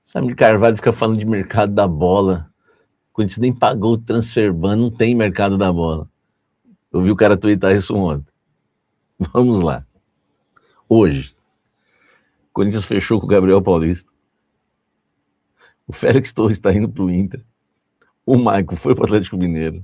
Samir Carvalho fica falando de mercado da bola. O Corinthians nem pagou o transfer ban, não tem mercado da bola. Eu vi o cara twittar isso ontem. Vamos lá. Hoje, o Corinthians fechou com o Gabriel Paulista. O Félix Torres está indo para o Inter. O Maicon foi para o Atlético Mineiro.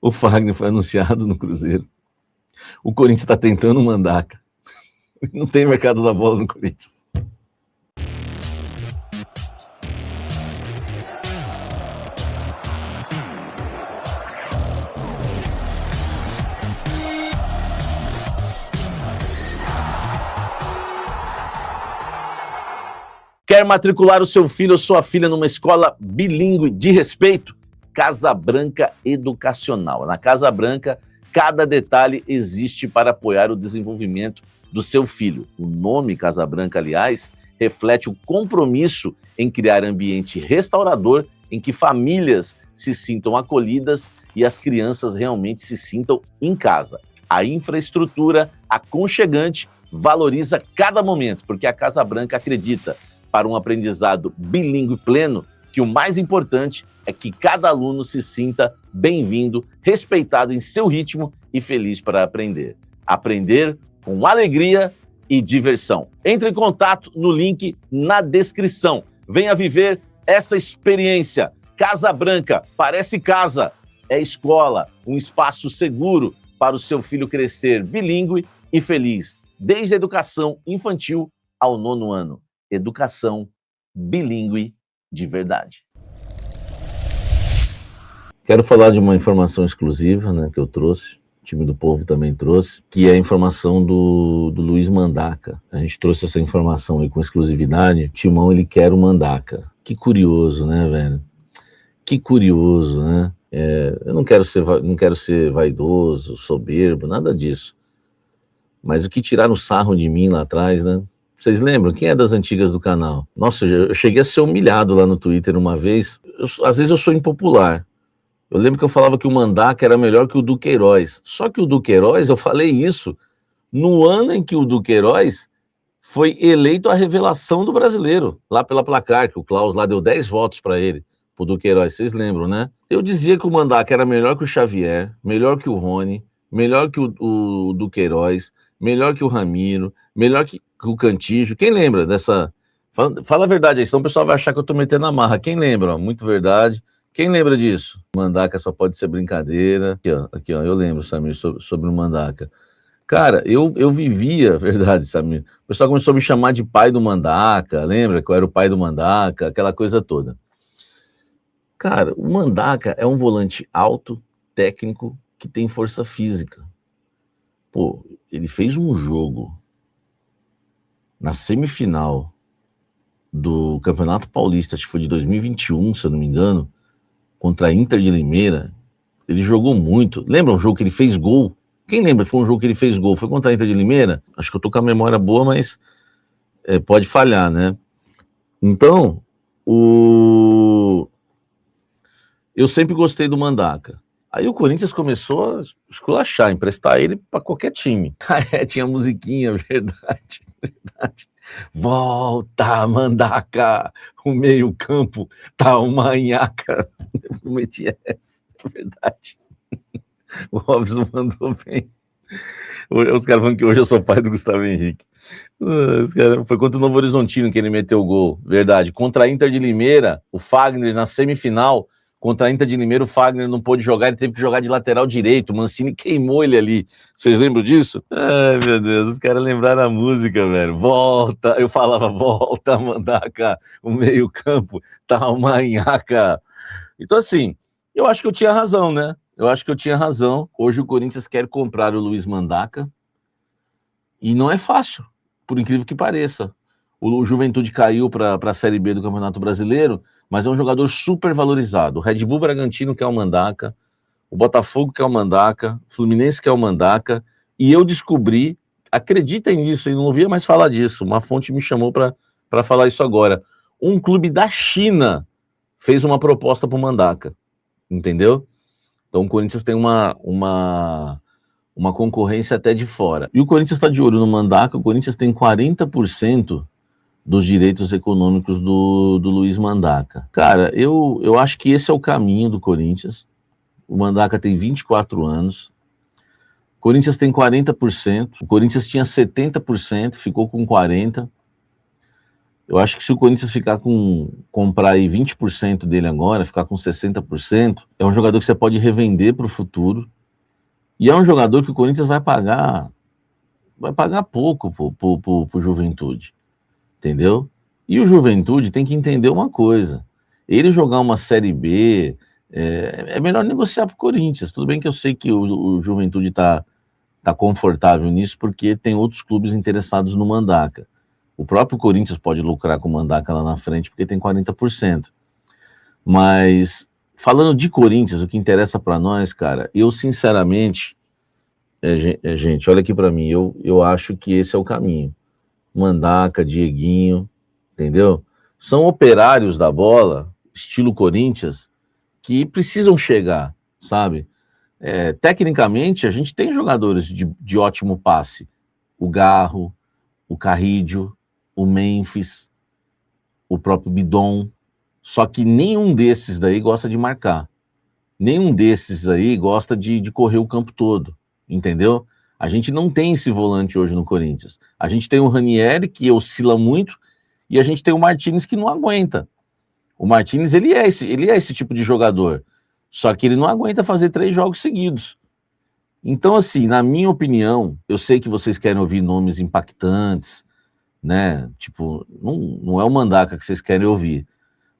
O Fagner foi anunciado no Cruzeiro. O Corinthians está tentando o Mandaca. Não tem mercado da bola no Corinthians. Quer matricular o seu filho ou sua filha numa escola bilíngue de respeito? Casa Branca Educacional. Na Casa Branca, cada detalhe existe para apoiar o desenvolvimento do seu filho. O nome Casa Branca, aliás, reflete o compromisso em criar ambiente restaurador em que famílias se sintam acolhidas e as crianças realmente se sintam em casa. A infraestrutura aconchegante valoriza cada momento, porque a Casa Branca acredita, para um aprendizado bilíngue pleno, que o mais importante é que cada aluno se sinta bem-vindo, respeitado em seu ritmo e feliz para aprender. Aprender com alegria e diversão. Entre em contato no link na descrição. Venha viver essa experiência. Casa Branca, parece casa, é escola, um espaço seguro para o seu filho crescer bilíngue e feliz, desde a educação infantil ao 9º ano. Educação bilíngue de verdade. Quero falar de uma informação exclusiva, né, que eu trouxe, o time do Povo também trouxe, que é a informação do Luiz Mandaca. A gente trouxe essa informação aí com exclusividade. O Timão, ele quer o Mandaca. Que curioso, né, velho? Que curioso, né? Eu não quero ser vaidoso, soberbo, nada disso. Mas o que tiraram sarro de mim lá atrás, né? Vocês lembram? Quem é das antigas do canal? Nossa, eu cheguei a ser humilhado lá no Twitter uma vez. Às vezes eu sou impopular. Eu lembro que eu falava que o Mandaca era melhor que o Duqueiroz. Só que o Duqueiroz, eu falei isso no ano em que o Duqueiroz foi eleito a revelação do brasileiro, lá pela Placar, que o Klaus lá deu 10 votos para ele, pro Duqueiroz. Vocês lembram, né? Eu dizia que o Mandaca era melhor que o Xavier, melhor que o Rony, melhor que o Duqueiroz, melhor que o Ramiro, melhor que o Cantígio. Quem lembra dessa... Fala a verdade aí, senão o pessoal vai achar que eu tô metendo a marra. Quem lembra? Ó, muito verdade. Quem lembra disso? Mandaca só pode ser brincadeira. Aqui, ó, eu lembro, Samir, sobre o Mandaca. Cara, eu vivia, verdade, Samir. O pessoal começou a me chamar de pai do Mandaca, lembra que eu era o pai do Mandaca, aquela coisa toda. Cara, o Mandaca é um volante alto, técnico, que tem força física. Pô, ele fez um jogo na semifinal do Campeonato Paulista, acho que foi de 2021, se eu não me engano, contra a Inter de Limeira. Ele jogou muito. Lembra um jogo que ele fez gol? Quem lembra? Foi um jogo que ele fez gol. Foi contra a Inter de Limeira? Acho que eu tô com a memória boa, mas pode falhar, né? Então, eu sempre gostei do Mandaca. Aí o Corinthians começou a esculachar, emprestar ele para qualquer time. Tinha musiquinha, verdade. Volta, Mandaca, o meio campo tá uma nhaca. Eu prometi essa, verdade. O Robson mandou bem. Os caras falando que hoje eu sou pai do Gustavo Henrique. Foi contra o Novo Horizontino que ele meteu o gol, verdade. Contra a Inter de Limeira, o Fagner na semifinal, contra a Inter de Limeira, o Fagner não pôde jogar, ele teve que jogar de lateral direito, o Mancini queimou ele ali. Vocês lembram disso? Ai, meu Deus, os caras lembraram a música, velho. Volta, eu falava, volta, Mandaca, o meio campo, tá uma nhaca. Então, assim, eu acho que eu tinha razão, né? Eu acho que eu tinha razão. Hoje o Corinthians quer comprar o Luiz Mandaca e não é fácil, por incrível que pareça. O Juventude caiu para a Série B do Campeonato Brasileiro, mas é um jogador super valorizado. O Red Bull Bragantino quer o Mandaca, o Botafogo quer o Mandaca, o Fluminense quer o Mandaca, e eu descobri, acreditem nisso, eu não ouvia mais falar disso, uma fonte me chamou para falar isso agora. Um clube da China fez uma proposta para o Mandaca, entendeu? Então o Corinthians tem uma concorrência até de fora. E o Corinthians está de olho no Mandaca, o Corinthians tem 40% dos direitos econômicos do Luiz Mandaca. Cara, eu acho que esse é o caminho do Corinthians. O Mandaca tem 24 anos. O Corinthians tem 40%. O Corinthians tinha 70%, ficou com 40%. Eu acho que se o Corinthians comprar aí 20% dele agora, ficar com 60%, é um jogador que você pode revender para o futuro. E é um jogador que o Corinthians vai pagar pouco pro Juventude, entendeu? E o Juventude tem que entender uma coisa: ele jogar uma Série B, é melhor negociar pro Corinthians. Tudo bem que eu sei que o Juventude tá confortável nisso, porque tem outros clubes interessados no Mandaca. O próprio Corinthians pode lucrar com o Mandaca lá na frente, porque tem 40%. Mas, falando de Corinthians, o que interessa para nós, cara, eu sinceramente, gente, olha aqui para mim, eu acho que esse é o caminho. Mandaca, Dieguinho, entendeu? São operários da bola, estilo Corinthians, que precisam chegar, sabe? Tecnicamente, a gente tem jogadores de ótimo passe. O Garro, o Carrídio, o Memphis, o próprio Bidon. Só que nenhum desses daí gosta de marcar. Nenhum desses aí gosta de correr o campo todo, entendeu? A gente não tem esse volante hoje no Corinthians. A gente tem o Ranieri, que oscila muito, e a gente tem o Martínez, que não aguenta. O Martínez, ele é esse tipo de jogador. Só que ele não aguenta fazer 3 jogos seguidos. Então, assim, na minha opinião, eu sei que vocês querem ouvir nomes impactantes, né? Tipo, não é o Mandaca que vocês querem ouvir.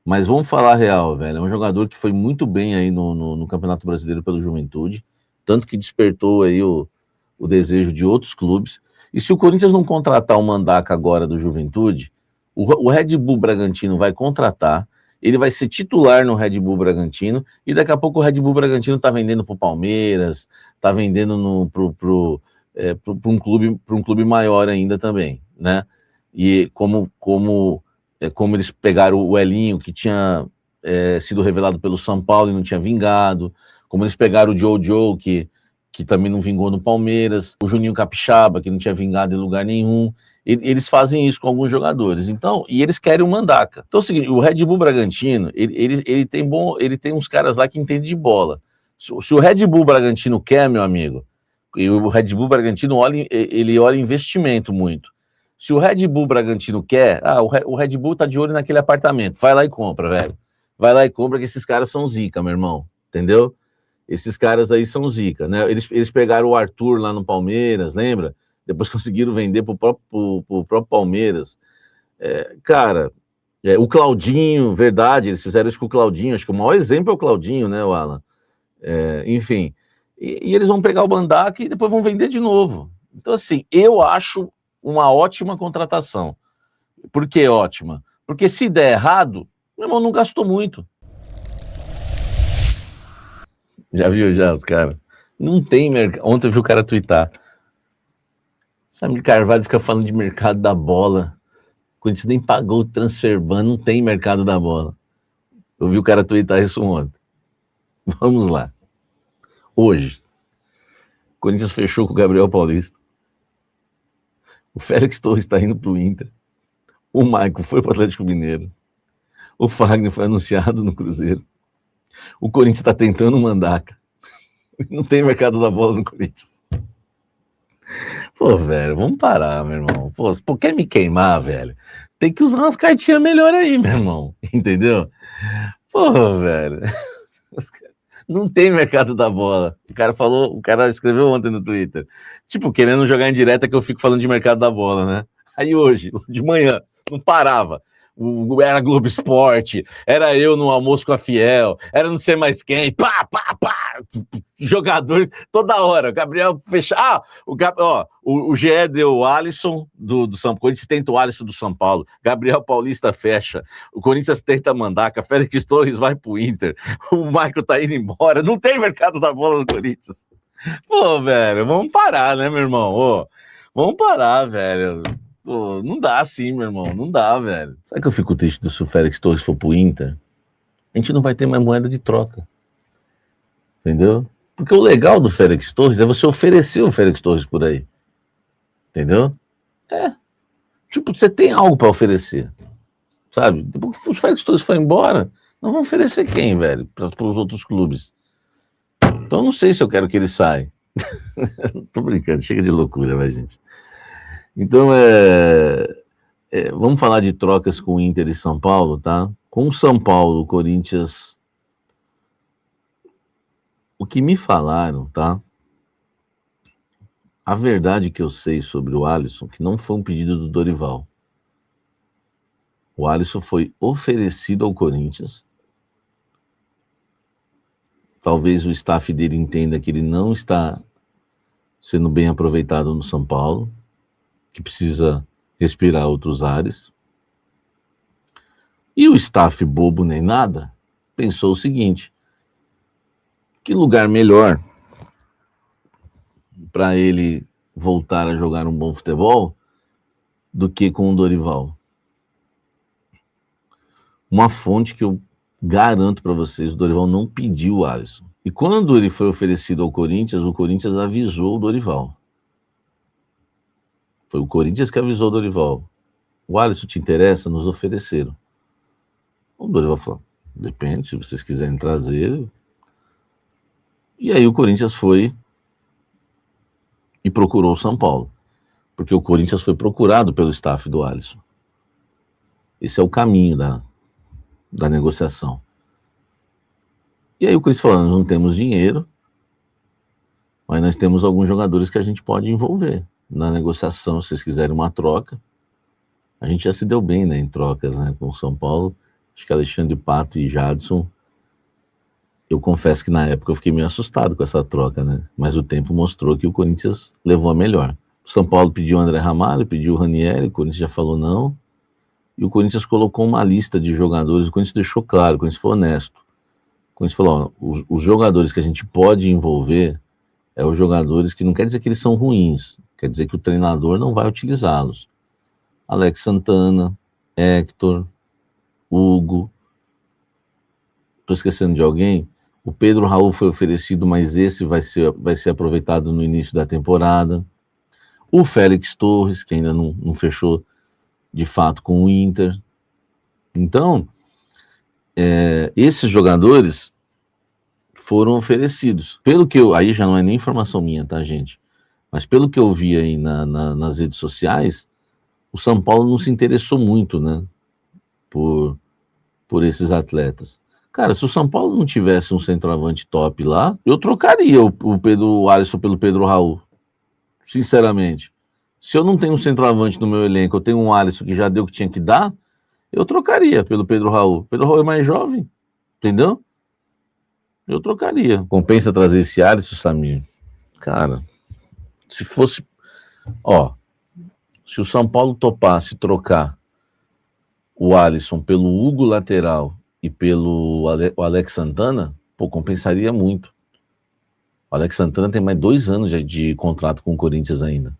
Mas vamos falar a real, velho. É um jogador que foi muito bem aí no Campeonato Brasileiro pelo Juventude, tanto que despertou aí o desejo de outros clubes. E se o Corinthians não contratar o Mandaca agora do Juventude, o Red Bull Bragantino vai contratar, ele vai ser titular no Red Bull Bragantino, e daqui a pouco o Red Bull Bragantino tá vendendo pro Palmeiras, tá vendendo para um clube maior ainda também, né? E como eles pegaram o Elinho, que tinha sido revelado pelo São Paulo e não tinha vingado, como eles pegaram o Jojo, que também não vingou no Palmeiras, o Juninho Capixaba, que não tinha vingado em lugar nenhum. Eles fazem isso com alguns jogadores. Então, e eles querem o Mandaca. Então é o seguinte, o Red Bull Bragantino, ele tem uns caras lá que entendem de bola. Se o Red Bull Bragantino quer, meu amigo, e o Red Bull Bragantino olha investimento muito. Se o Red Bull Bragantino quer, o Red Bull tá de olho naquele apartamento, vai lá e compra, velho. Vai lá e compra, que esses caras são zica, meu irmão, entendeu? Esses caras aí são zica, né? Eles pegaram o Arthur lá no Palmeiras, lembra? Depois conseguiram vender pro próprio Palmeiras. Cara, o Claudinho, verdade, eles fizeram isso com o Claudinho, acho que o maior exemplo é o Claudinho, né, o Alan? Enfim, e eles vão pegar o Mandaca e depois vão vender de novo. Então, assim, eu acho uma ótima contratação. Por que ótima? Porque se der errado, meu irmão não gastou muito. Já viu já os caras? Não tem mercado. Ontem eu vi o cara twittar. Samir Carvalho fica falando de mercado da bola. Quando você nem pagou o transfer ban, não tem mercado da bola. Eu vi o cara twittar isso ontem. Vamos lá. Hoje, o Corinthians fechou com o Gabriel Paulista. O Félix Torres está indo para o Inter. O Maicon foi para o Atlético Mineiro. O Fagner foi anunciado no Cruzeiro. O Corinthians está tentando o Mandaca. Não tem mercado da bola no Corinthians. Pô, velho, vamos parar, meu irmão. Pô, quer me queimar, velho? Tem que usar umas cartinhas melhor aí, meu irmão. Entendeu? Pô, velho. Não tem mercado da bola. O cara escreveu ontem no Twitter. Tipo, querendo jogar em direta que eu fico falando de mercado da bola, né? Aí hoje, de manhã, não parava. Era Globo Esporte, era eu no almoço com a Fiel, era não sei mais quem, pá, jogador toda hora. Gabriel fechar. O GE deu o Alisson do São Paulo. O Corinthians tenta o Alisson do São Paulo. Gabriel Paulista fecha. O Corinthians tenta Mandaca. Félix Torres vai pro Inter. O Michael tá indo embora. Não tem mercado da bola no Corinthians. Pô, velho, vamos parar, né, meu irmão? Vamos parar, velho. Pô, não dá assim, meu irmão. Não dá, velho. Sabe que eu fico triste se o Félix Torres for pro Inter? A gente não vai ter mais moeda de troca. Entendeu? Porque o legal do Félix Torres é você oferecer o Félix Torres por aí. Entendeu? Tipo, você tem algo para oferecer, sabe? Depois que os Félix Torres foi embora, nós vamos oferecer quem, velho, para os outros clubes? Então, eu não sei se eu quero que ele saia. Tô brincando, chega de loucura, vai, gente. Então, vamos falar de trocas com o Inter e São Paulo, tá? Com o São Paulo, o Corinthians... O que me falaram, tá? A verdade que eu sei sobre o Alisson, que não foi um pedido do Dorival. O Alisson foi oferecido ao Corinthians. Talvez o staff dele entenda que ele não está sendo bem aproveitado no São Paulo, que precisa respirar outros ares. E o staff, bobo nem nada, pensou o seguinte: que lugar melhor para ele voltar a jogar um bom futebol do que com o Dorival? Uma fonte que eu garanto para vocês, o Dorival não pediu o Alisson. E quando ele foi oferecido ao Corinthians, o Corinthians avisou o Dorival. Foi o Corinthians que avisou o Dorival. O Alisson te interessa? Nos ofereceram. O Dorival falou, depende, se vocês quiserem trazer. E aí o Corinthians foi e procurou o São Paulo. Porque o Corinthians foi procurado pelo staff do Alisson. Esse é o caminho da negociação. E aí o Corinthians falou, nós não temos dinheiro, mas nós temos alguns jogadores que a gente pode envolver na negociação, se vocês quiserem uma troca. A gente já se deu bem, né, em trocas, né, com o São Paulo. Acho que Alexandre Pato e Jadson. Eu confesso que na época eu fiquei meio assustado com essa troca, né? Mas o tempo mostrou que o Corinthians levou a melhor. O São Paulo pediu o André Ramalho, pediu o Ranieri, o Corinthians já falou não. E o Corinthians colocou uma lista de jogadores, o Corinthians deixou claro, o Corinthians foi honesto. O Corinthians falou, ó, os jogadores que a gente pode envolver é os jogadores que não quer dizer que eles são ruins, quer dizer que o treinador não vai utilizá-los. Alex Santana, Héctor, Hugo. Estou esquecendo de alguém? O Pedro Raul foi oferecido, mas esse vai ser aproveitado no início da temporada. O Félix Torres, que ainda não fechou de fato com o Inter. Então, esses jogadores foram oferecidos. Pelo que aí já não é nem informação minha, tá, gente? Mas pelo que eu vi aí nas redes sociais, o São Paulo não se interessou muito, né, por esses atletas. Cara, se o São Paulo não tivesse um centroavante top lá, eu trocaria o Alisson pelo Pedro Raul. Sinceramente. Se eu não tenho um centroavante no meu elenco, eu tenho um Alisson que já deu o que tinha que dar, eu trocaria pelo Pedro Raul. O Pedro Raul é mais jovem, entendeu? Eu trocaria. Compensa trazer esse Alisson, Samir? Cara, se fosse... Ó, se o São Paulo topasse trocar o Alisson pelo Hugo lateral e pelo Alex Santana, pô, compensaria muito. O Alex Santana tem mais 2 anos de contrato com o Corinthians ainda.